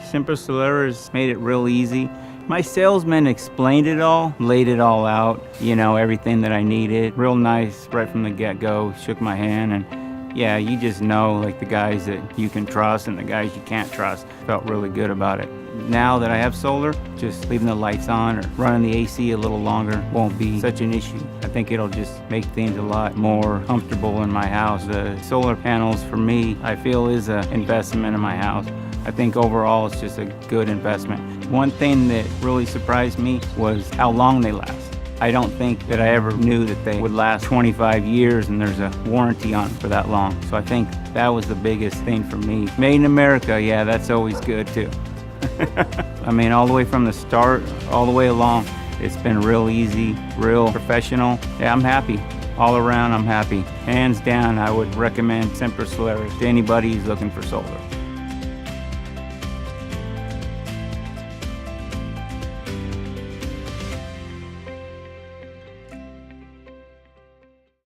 Semper Solaris made it real easy. My salesman explained it all, laid it all out, everything that I needed. Real nice right from the get-go, shook my hand, and yeah, you just know like the guys that you can trust and the guys you can't trust. Felt really good about it. Now that I have solar, just leaving the lights on or running the AC a little longer won't be such an issue. I think it'll just make things a lot more comfortable in my house. The solar panels for me, I feel is an investment in my house. I think overall it's just a good investment. One thing that really surprised me was how long they last. I don't think that I ever knew that they would last 25 years and there's a warranty on them for that long. So I think that was the biggest thing for me. Made in America, yeah, that's always good too. I mean, all the way from the start, all the way along, it's been real easy, real professional. Yeah, I'm happy. All around, I'm happy. Hands down, I would recommend Semper Solaris to anybody who's looking for solar.